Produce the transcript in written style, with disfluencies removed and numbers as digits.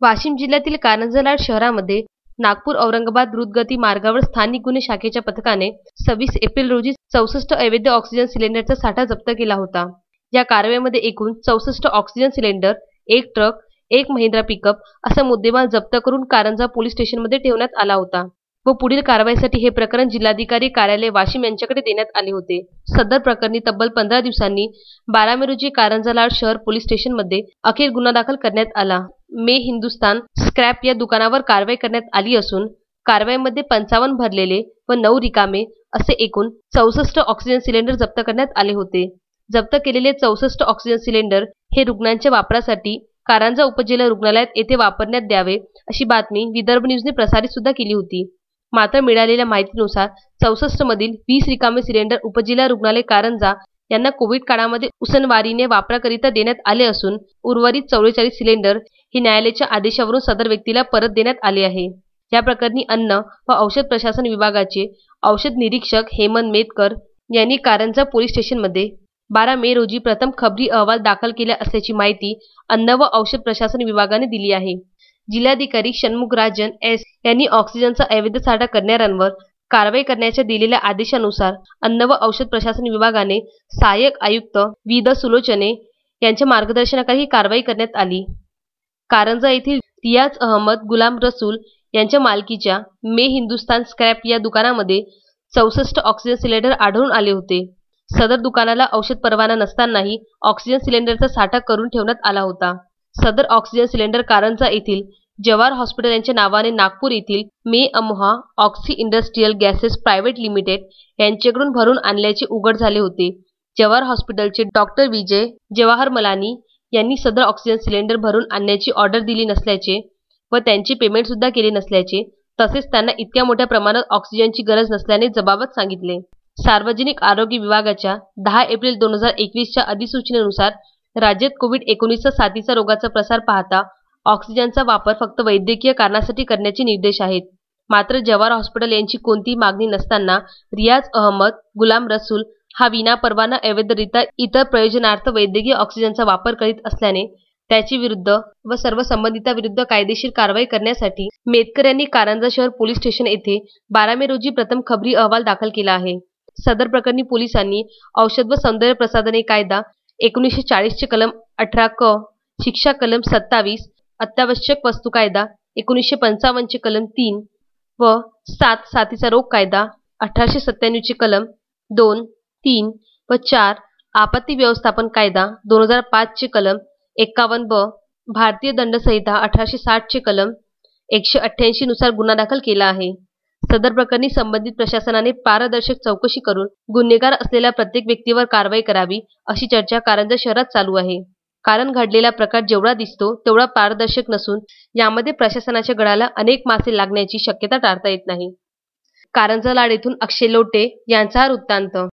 वाशिम जिल्ह्यातील कारंजा शहरामध्ये नागपूर औरंगाबाद द्रुतगती मार्गावर स्थानिक गुन्हे शाखेच्या पथकाने 26 एप्रिल रोजी 64 अवैध ऑक्सिजन सिलेंडरचा साठा जप्त केला होता। या कारवाईमध्ये एकूण 64 ऑक्सिजन सिलेंडर, एक ट्रक, एक महिंद्रा पिकअप असा मुद्देमाल जप्त करून कारंजा पोलीस स्टेशनमध्ये ठेवण्यात आला होता व पुढील कारवाईसाठी हे प्रकरण जिल्हाधिकारी कार्यालय वाशिम यांच्याकडे देण्यात आले होते। सदर प्रकरणी तब्बल 15 दिवसांनी 12 मे रोजी कारंजा शहर पोलीस स्टेशनमध्ये अखेर गुन्हा दाखल करण्यात आला। मे हिंदुस्तान स्क्रॅप या दुकानावर कारवाई करण्यात आली असून कारवाईमध्ये 55 भरलेले व 9 रिकामे असे एकूण 64 ऑक्सिजन सिलेंडर जप्त करण्यात आले होते। जप्त केलेले 64 ऑक्सिजन सिलेंडर हे रुग्णांच्या वापरासाठी कारंजा उपजिल्हा रुग्णालयात येथे वापरण्यात द्यावे अशी बातमी विदर्भ न्यूजने प्रसारित सुद्धा केली होती। मात्र मिळालेल्या माहितीनुसार 64 मधील 20 रिकामे सिलेंडर उपजिल्हा रुग्णालय कारंजा यांना कोविड काळामध्ये उसनवारीने वापराकरिता देण्यात आले असून उर्वरित 44 सिलेंडर हे न्यायालयाच्या आदेशावरून सदर व्यक्तीला परत देण्यात आले आहे। या प्रकरणी अन्न व औषध प्रशासन विभागाचे औषध निरीक्षक हेमंत मेतकर यांनी कारंजा पोलीस स्टेशनमध्ये 12 मे रोजी प्रथम खबरी अहवाल दाखल केला असल्याची माहिती अन्न व औषध प्रशासन विभागाने दिली आहे। जिल्हाधिकारी षण्मुगराजन एस यांनी ऑक्सिजनचा अवैध साठा करणाऱ्यांवर कारवाई करण्याच्या दिलेल्या आदेशानुसार अन्न व औषध प्रशासन विभागाने सहाय्यक आयुक्त वि.द. सुलोचने यांच्या मार्गदर्शनाखाली कारवाई करण्यात आली। कारंजा येथील रियाज अहमद गुलाम रसूल यांच्या मालकीच्या मे हिंदुस्तान स्क्रॅप या दुकानामध्ये 64 ऑक्सिजन सिलेंडर आढळून आले होते। सदर दुकानाला औषध परवाना नसतानाही ऑक्सिजन सिलेंडरचा साठा करून ठेवण्यात आला होता। सदर ऑक्सिजन सिलेंडर कारंजा येथील जवाहर हॉस्पिटल यांच्या नावाने नागपूर येथील मे Amoha oxy industrial gases private limited यांच्याकडून भरून आणल्याचे उघड झाले होते। जवाहर हॉस्पिटलचे डॉक्टर विजय जवाहर मलानी यांनी सदर ऑक्सिजन सिलेंडर भरून आणण्याची ऑर्डर दिली नसल्याचे व त्यांचे पेमेंट सुद्धा केले नसल्याचे तसेच त्यांना इतक्या मोठ्या प्रमाणात ऑक्सिजनची गरज नसल्याने जबाबात सांगितले। सार्वजनिक आरोग्य विभागाच्या 10 एप्रिल 2021च्या अधिसूचनेनुसार राज्यात कोविड-19 साथीचा रोगाचा प्रसार पाहता ऑक्सिजनचा वापर फक्त वैद्यकीय कारणासाठी करण्याचे निर्देश आहेत। मात्र जवाहर हॉस्पिटल यांची कोणतीही मागणी नसताना रियाज अहमद गुलाम रसूल हा विनापरवाना अवैधरित्या इतर प्रयोजनार्थ वैद्यकीय ऑक्सिजनचा वापर करीत असल्याने त्याची विरुद्ध व सर्व संबंधितांविरुद्ध कायदेशीर कारवाई करण्यासाठी मेतकर यांनी कारंजा शहर पोलीस स्टेशन येथे 12 मे रोजी प्रथम खबरी अहवाल दाखल केला आहे। सदर प्रकरणी पोलिसांनी औषध व सौंदर्य प्रसाधने कायदा 1940 चे कलम 18 क, शिक्षा कलम 27, अत्यावश्यक वस्तू कायदा 1955 चे कलम 3 व 7 साथीचा रोग कायदा 1897 चे कलम 2, 3 व 4, आपत्ती व्यवस्थापन कायदा 2005 चे कलम 51 ब, भारतीय दंड संहिता 1860 चे कलम 188 नुसार गुन्हा दाखल केला आहे। सदर प्रकरणी संबंधित प्रशासनाने पारदर्शक चौकशी करून गुन्हेगार असलेल्या प्रत्येक व्यक्तीवर कारवाई करावी अशी चर्चा कारंजा शहरात चालू आहे। कारण घडलेला प्रकार जेवढा दिसतो तेवढा पारदर्शक नसून यामध्ये प्रशासनाच्या गळाला अनेक मासे लागण्याची शक्यता टाळता येत नाही। कारंजा येथून अक्षय लोटे यांचा हा वृत्तांत।